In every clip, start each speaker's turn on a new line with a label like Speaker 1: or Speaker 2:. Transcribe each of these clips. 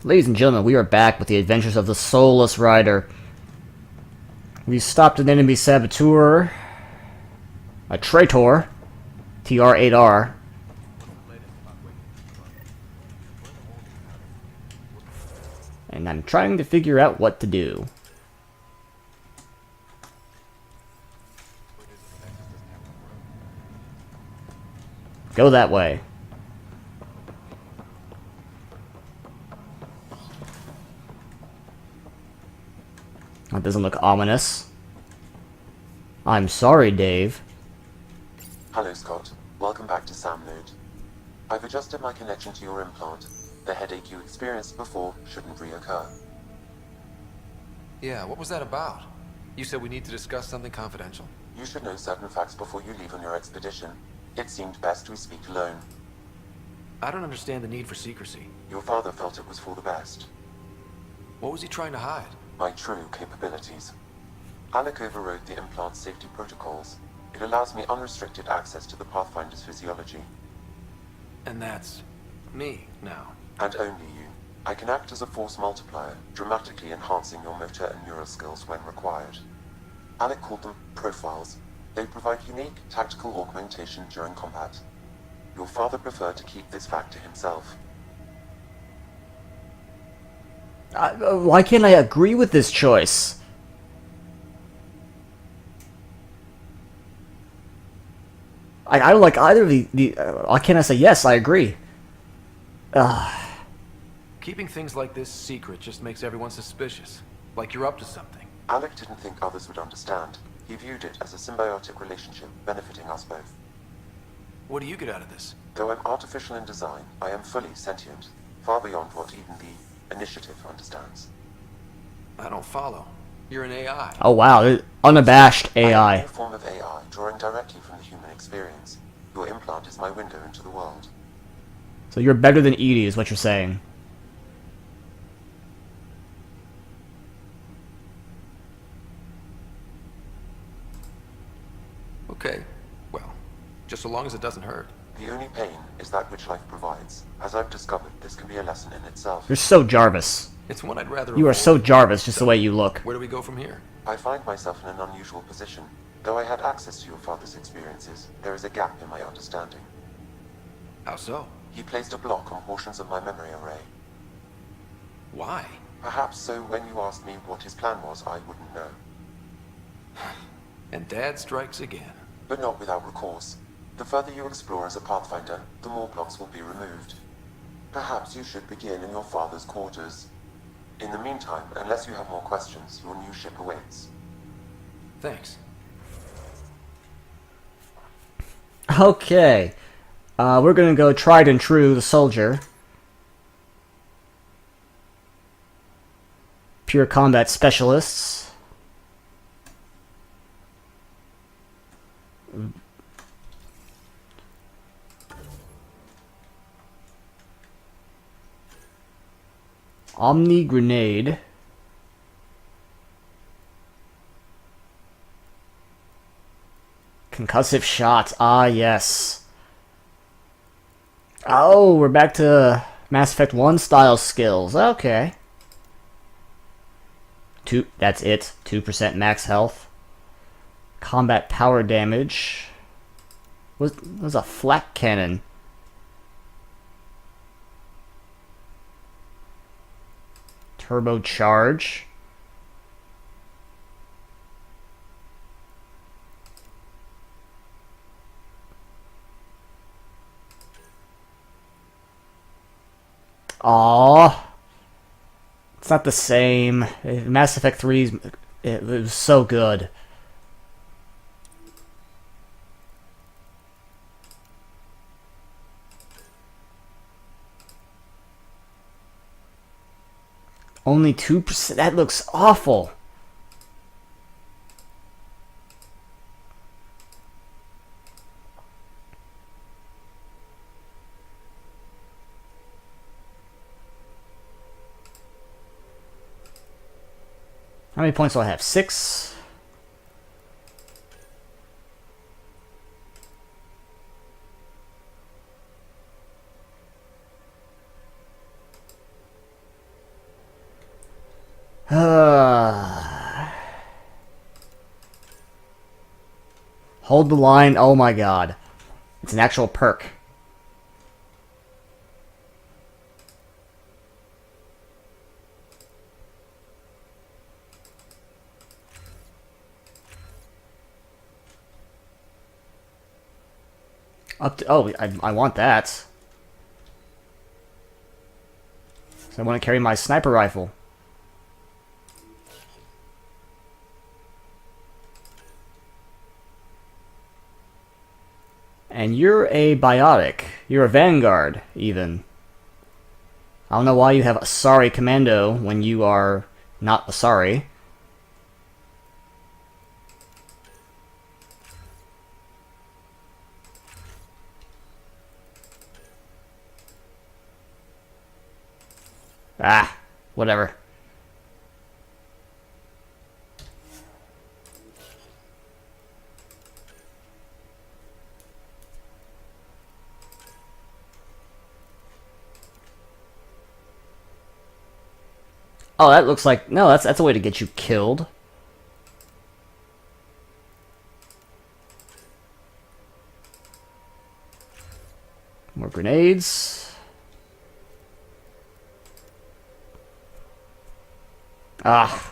Speaker 1: Ladies and gentlemen, we are back with the adventures of the Soulless Rider. We stopped an enemy saboteur, a traitor, TR-8R. And I'm trying to figure out what to do. Go that way. That doesn't look ominous. I'm sorry, Dave.
Speaker 2: Hello, Scott. Welcome back to Sam Node. I've adjusted my connection to your implant. The headache you experienced before shouldn't reoccur.
Speaker 3: Yeah, what was that about? You said we need to discuss something confidential.
Speaker 2: You should know certain facts before you leave on your expedition. It seemed best we speak alone.
Speaker 3: I don't understand the need for secrecy.
Speaker 2: Your father felt it was for the best.
Speaker 3: What was he trying to hide?
Speaker 2: My true capabilities. Alec overrode the implant's safety protocols. It allows me unrestricted access to the Pathfinder's physiology.
Speaker 3: And that's me now.
Speaker 2: And only you. I can act as a force multiplier, dramatically enhancing your motor and neural skills when required. Alec called them profiles. They provide unique tactical augmentation during combat. Your father preferred to keep this fact to himself.
Speaker 1: Why can't I agree with this choice? I don't like either of the why can't I say yes, I agree?
Speaker 3: Keeping things like this secret just makes everyone suspicious. Like you're up to something.
Speaker 2: Alec didn't think others would understand. He viewed it as a symbiotic relationship benefiting us both.
Speaker 3: What do you get out of this?
Speaker 2: Though I'm artificial in design, I am fully sentient, far beyond what even the Initiative understands.
Speaker 3: I don't follow. You're an AI.
Speaker 1: Oh wow, unabashed AI.
Speaker 2: I am a form of AI, drawing directly from the human experience. Your implant is my window into the world.
Speaker 1: So you're better than Edie, is what you're saying.
Speaker 3: Okay, well, just so long as it doesn't hurt.
Speaker 2: The only pain is that which life provides. As I've discovered, this can be a lesson in itself.
Speaker 1: You're so Jarvis.
Speaker 3: It's one I'd rather
Speaker 1: You are
Speaker 3: avoid.
Speaker 1: so Jarvis, just the way you look.
Speaker 3: Where do we go from here?
Speaker 2: I find myself in an unusual position. Though I had access to your father's experiences, there is a gap in my understanding.
Speaker 3: How so?
Speaker 2: He placed a block on portions of my memory array.
Speaker 3: Why?
Speaker 2: Perhaps so when you asked me what his plan was, I wouldn't know.
Speaker 3: And Dad strikes again.
Speaker 2: But not without recourse. The further you explore as a Pathfinder, the more blocks will be removed. Perhaps you should begin in your father's quarters. In the meantime, unless you have more questions, your new ship awaits.
Speaker 3: Thanks.
Speaker 1: Okay. We're gonna go tried and true, the soldier. Pure combat specialists. Omni grenade. Concussive shot. Ah, yes. Oh, we're back to Mass Effect 1 style skills. Okay. That's it. 2% max health. Combat power damage. Was a flak cannon. Turbocharge. Aww. It's not the same. Mass Effect 3, it was so good. Only 2%? That looks awful. How many points do I have? 6? Hold the line. Oh my god. It's an actual perk. Up to, oh, I want that. So I want to carry my sniper rifle. And you're a biotic. You're a vanguard, even. I don't know why you have a sorry commando when you are not a sorry. Ah, whatever. Oh, that looks like... No, that's a way to get you killed. More grenades. Ah.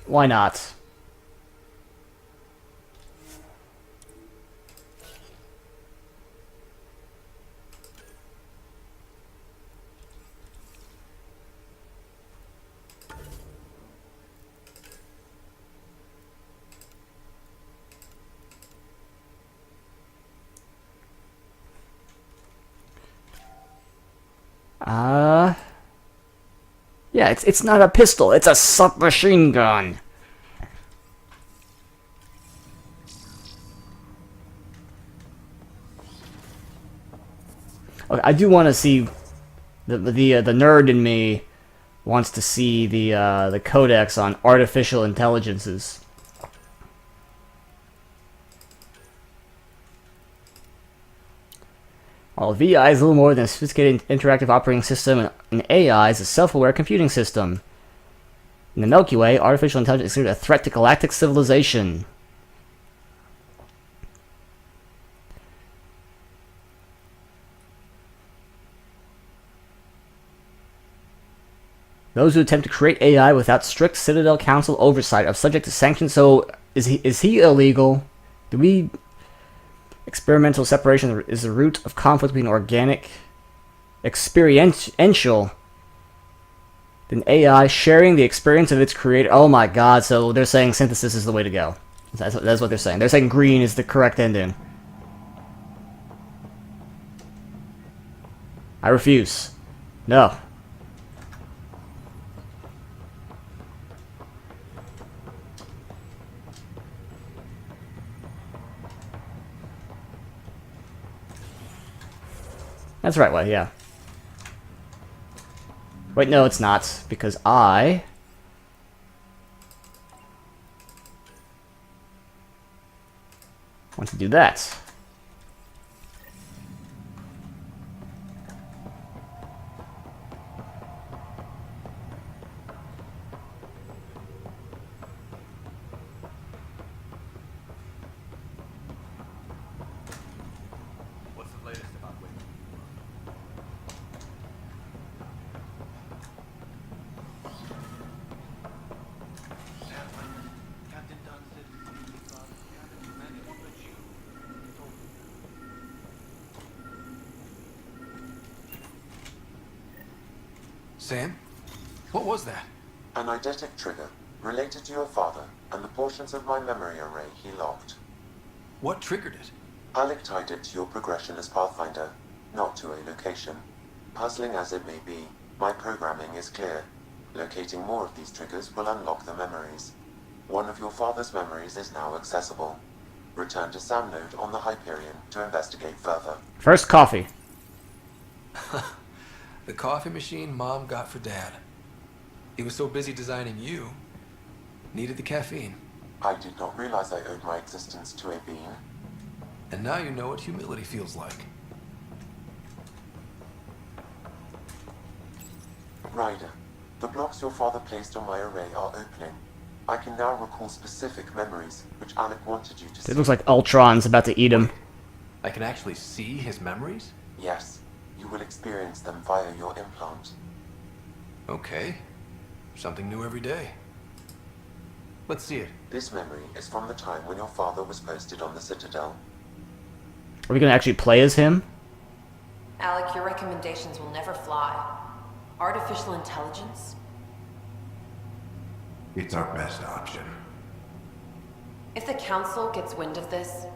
Speaker 1: Why not? Yeah, it's not a pistol, it's a submachine gun. Okay, I do want to see the nerd in me wants to see the codex on artificial intelligences. While VI is a little more than a sophisticated interactive operating system, an AI is a self-aware computing system. In the Milky Way, artificial intelligence is considered a threat to galactic civilization. Those who attempt to create AI without strict Citadel Council oversight are subject to sanctions. So, is he illegal? Do we... Experimental separation is the root of conflict between organic, experiential, than AI sharing the experience of its creator. Oh my god, so they're saying synthesis is the way to go. That's what they're saying. They're saying green is the correct ending. I refuse. No. That's the right way, yeah. Wait, no, it's not, because I want to do that.
Speaker 3: Sam? What was that?
Speaker 2: An eidetic trigger, related to your father, and the portions of my memory array he locked.
Speaker 3: What triggered it?
Speaker 2: Alec tied it to your progression as Pathfinder, not to a location. Puzzling as it may be, my programming is clear. Locating more of these triggers will unlock the memories. One of your father's memories is now accessible. Return to Sam Node on the Hyperion to investigate further.
Speaker 1: First, coffee.
Speaker 3: The coffee machine Mom got for Dad. He was so busy designing you, needed the caffeine.
Speaker 2: I did not realize I owed my existence to a being.
Speaker 3: And now you know what humility feels like.
Speaker 2: Ryder, the blocks your father placed on my array are opening. I can now recall specific memories, which Alec wanted you to see.
Speaker 1: It looks like Ultron's about to eat him.
Speaker 3: I can actually see his memories?
Speaker 2: Yes, you will experience them via your implant.
Speaker 3: Okay. Something new every day. Let's see it.
Speaker 2: This memory is from the time when your father was posted on the Citadel.
Speaker 1: Are we gonna actually play as him?
Speaker 4: Alec, your recommendations will never fly. Artificial intelligence?
Speaker 5: It's our best option.
Speaker 4: If the Council gets wind of this,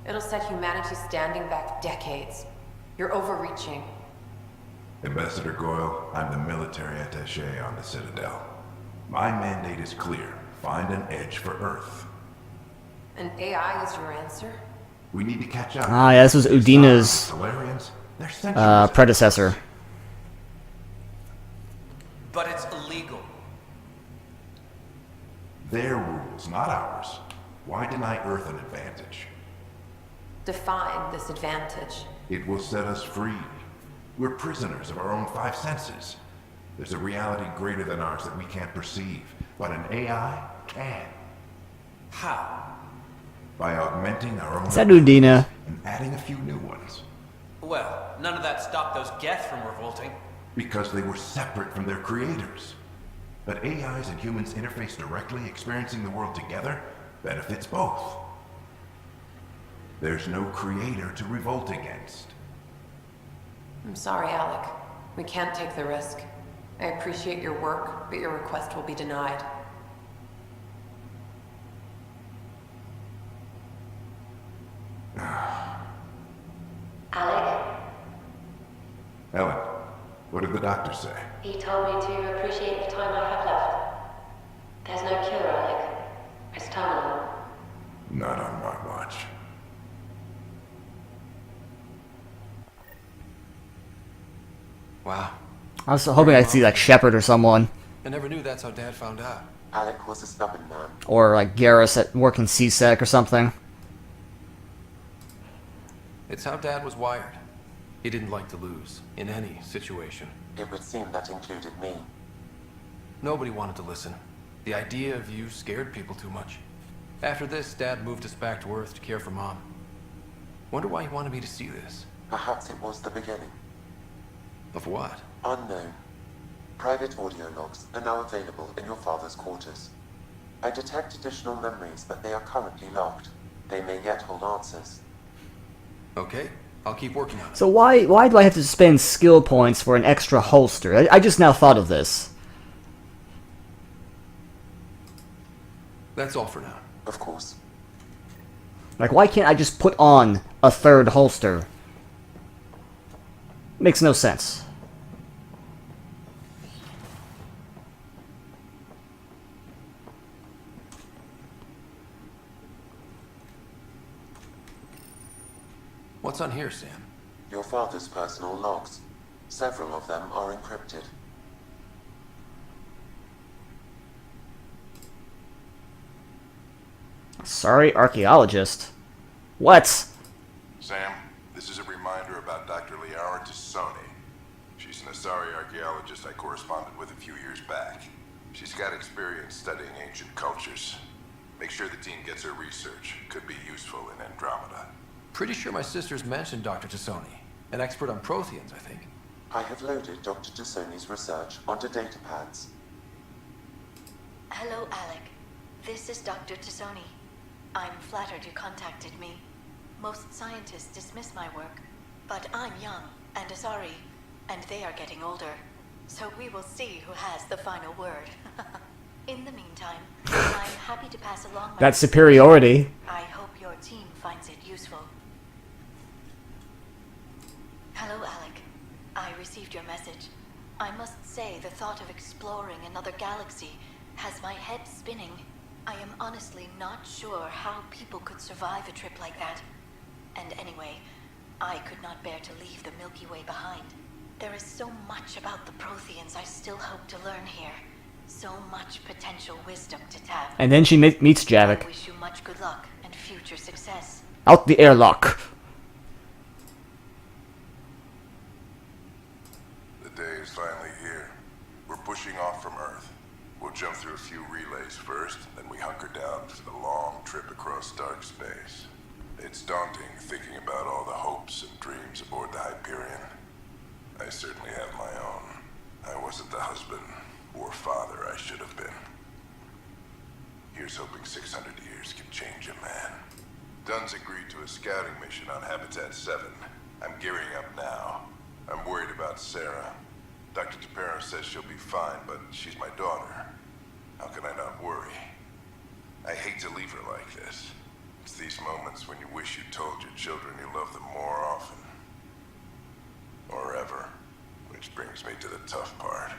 Speaker 4: it'll set humanity standing back decades. You're overreaching.
Speaker 5: Ambassador Goyle, I'm the military attaché on the Citadel. My mandate is clear. Find an edge for Earth.
Speaker 4: An AI is your answer?
Speaker 5: We need to catch up.
Speaker 1: Ah, yeah, this was Udina's
Speaker 5: Solarians, they're centuries
Speaker 1: predecessor.
Speaker 6: But it's illegal.
Speaker 5: Their rules, not ours. Why deny Earth an advantage?
Speaker 4: Define this advantage.
Speaker 5: It will set us free. We're prisoners of our own five senses. There's a reality greater than ours that we can't perceive, but an AI can.
Speaker 6: How?
Speaker 5: By augmenting our own
Speaker 1: Is that Udina?
Speaker 5: and adding a few new ones.
Speaker 6: Well, none of that stopped those Geth from revolting.
Speaker 5: Because they were separate from their creators. But AIs and humans interface directly, experiencing the world together, benefits both. There's no creator to revolt against.
Speaker 4: I'm sorry, Alec. We can't take the risk. I appreciate your work, but your request will be denied.
Speaker 7: Alec,
Speaker 5: Ellen, what did the doctor say?
Speaker 7: he told me to appreciate the time I have left. There's no cure, Alec. It's terminal.
Speaker 5: Not on my watch.
Speaker 3: Wow.
Speaker 1: I was hoping I'd see like Shepard or someone,
Speaker 3: I never knew that's how Dad found out.
Speaker 2: Alec was a stubborn man.
Speaker 1: or like Garrus at working CSEC or something.
Speaker 3: It's how Dad was wired. He didn't like to lose, in any situation.
Speaker 2: It would seem that included me.
Speaker 3: Nobody wanted to listen. The idea of you scared people too much. After this, Dad moved us back to Earth to care for Mom. Wonder why he wanted me to see this.
Speaker 2: Perhaps it was the beginning.
Speaker 3: Of what?
Speaker 2: Unknown. Private audio logs are now available in your father's quarters. I detect additional memories, but they are currently locked. They may yet hold answers.
Speaker 3: Okay, I'll keep working on it.
Speaker 1: So why do I have to spend skill points for an extra holster? I just now thought of this.
Speaker 3: That's all for now.
Speaker 2: Of course.
Speaker 1: Like, why can't I just put on a third holster? Makes no sense.
Speaker 3: What's on here, Sam?
Speaker 2: Your father's personal logs. Several of them are encrypted.
Speaker 1: Sorry, archaeologist. What?
Speaker 5: Sam, this is a reminder about Dr. Liara Tassoni. She's an Asari archaeologist I corresponded with a few years back. She's got experience studying ancient cultures. Make sure the team gets her research. Could be useful in Andromeda.
Speaker 3: Pretty sure my sister's mentioned Dr. Tassoni. An expert on Protheans, I think.
Speaker 2: I have loaded Dr. Tassoni's research onto datapads.
Speaker 7: Hello, Alec. This is Dr. Tassoni. I'm flattered you contacted me. Most scientists dismiss my work, but I'm young and Asari, and they are getting older. So we will see who has the final word. In the meantime, I'm happy to pass along my...
Speaker 1: That superiority.
Speaker 7: I hope your team finds it useful. Hello, Alec. I received your message. I must say the thought of exploring another galaxy has my head spinning. I am honestly not sure how people could survive a trip like that. And anyway, I could not bear to leave the Milky Way behind. There is so much about the Protheans I still hope to learn here. So much potential wisdom to tap.
Speaker 1: And then she meets
Speaker 7: I
Speaker 1: Javik.
Speaker 7: wish you much good luck and future success.
Speaker 1: Out the airlock.
Speaker 5: The day is finally here. We're pushing off from Earth. We'll jump through a few relays first, then we hunker down for the long trip across dark space. It's daunting thinking about all the hopes and dreams aboard the Hyperion. I certainly have my own. I wasn't the husband or father I should have been. Here's hoping 600 years can change a man. Dunn's agreed to a scouting mission on Habitat 7. I'm gearing up now. I'm worried about Sarah. Dr. Tapero says she'll be fine, but she's my daughter. How can I not worry? I hate to leave her like this. It's these moments when you wish you told your children you love them more often. Or ever. Which brings me to the tough part.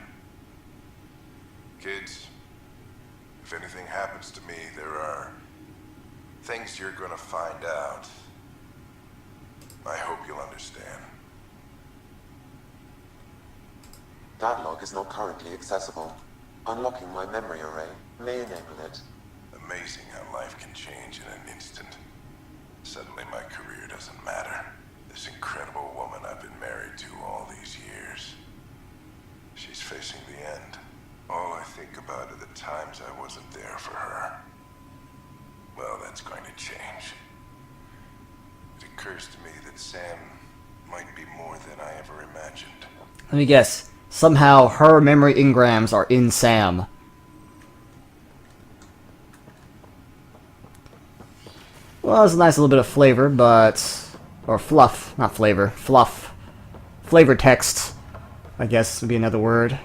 Speaker 5: Kids, if anything happens to me, there are things you're gonna find out. I hope you'll understand.
Speaker 2: That log is not currently accessible. Unlocking my memory array may enable it.
Speaker 5: Amazing how life can change in an instant. Suddenly my career doesn't matter. This incredible woman I've been married to all these years. She's facing the end. All I think about are the times I wasn't there for her. Well, that's going to change. It occurs to me that Sam might be more than I ever imagined.
Speaker 1: Let me guess. Somehow her memory engrams are in Sam. Well, that's a nice little bit of flavor, but... Or fluff. Not flavor. Fluff. Flavor text, I guess would be another word.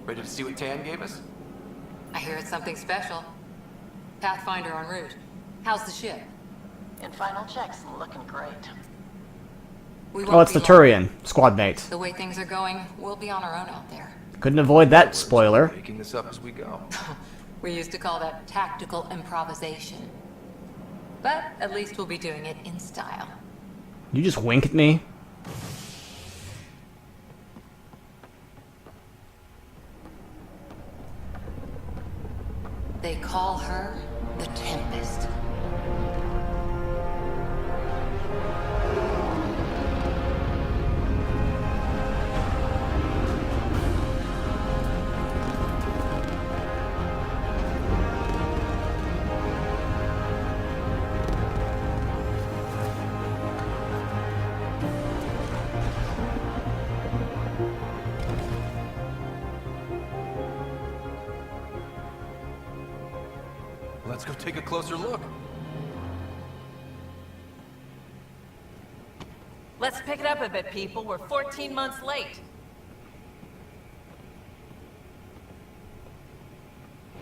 Speaker 3: Ready to see what Tan gave us?
Speaker 8: I hear it's something special. Pathfinder en route. How's the ship?
Speaker 7: In final checks, looking great.
Speaker 8: We
Speaker 1: Oh,
Speaker 8: won't
Speaker 1: it's
Speaker 8: be
Speaker 1: the
Speaker 8: long.
Speaker 1: Turian. Squad mate.
Speaker 8: The way things are going, we'll be on our own out there.
Speaker 1: Couldn't avoid that spoiler.
Speaker 3: Making this up as we go.
Speaker 8: We used to call that tactical improvisation. But at least we'll be doing it in style.
Speaker 1: You just wink at me?
Speaker 8: They call her the Tempest.
Speaker 3: Let's go take a closer look.
Speaker 9: Let's pick it up a bit, people. We're 14 months late.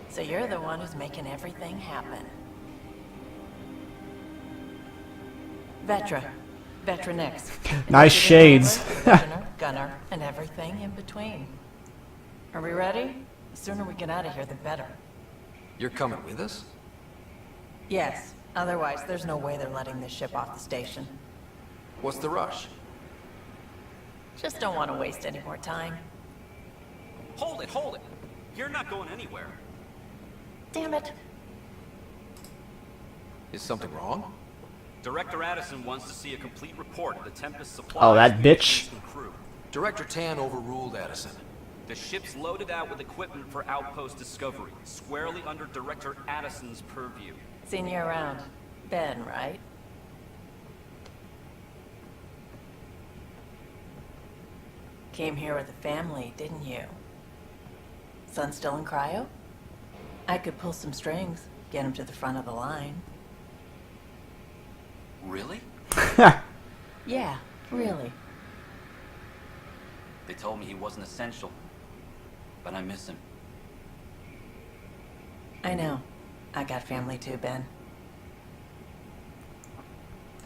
Speaker 9: So you're the one who's making everything happen. Vetra. Vetra next.
Speaker 1: Nice shades.
Speaker 9: Gunner, Gunner, and everything in between. Are we ready? The sooner we get out of here, the better.
Speaker 3: You're coming with us?
Speaker 9: Yes. Otherwise, there's no way they're letting this ship off the station.
Speaker 3: What's the rush?
Speaker 9: Just don't want to waste any more time.
Speaker 6: Hold it, hold it. You're not going anywhere.
Speaker 9: Damn it.
Speaker 3: Is something wrong?
Speaker 6: Director Addison wants to see a complete report of the Tempest supply.
Speaker 1: Oh, that bitch.
Speaker 6: Crew.
Speaker 3: Director Tan overruled Addison.
Speaker 6: The ship's loaded out with equipment for outpost discovery, squarely under Director Addison's purview.
Speaker 9: Seen you around. Ben, right? Came here with the family, didn't you? Son still in cryo? I could pull some strings, get him to the front of the line.
Speaker 6: Really?
Speaker 9: Yeah, really.
Speaker 6: They told me he wasn't essential, but I miss him.
Speaker 9: I know. I got family too, Ben.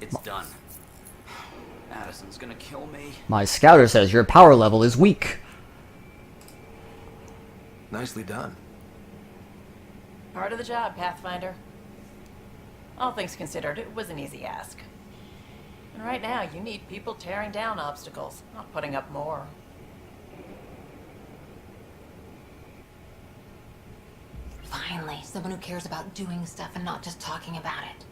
Speaker 6: It's done. Addison's gonna kill me.
Speaker 1: My scouter says your power level is weak.
Speaker 3: Nicely done.
Speaker 9: Part of the job, Pathfinder. All things considered, it was an easy ask. And right now, you need people tearing down obstacles, not putting up more.
Speaker 8: Finally, someone who cares about doing stuff and not just talking about it.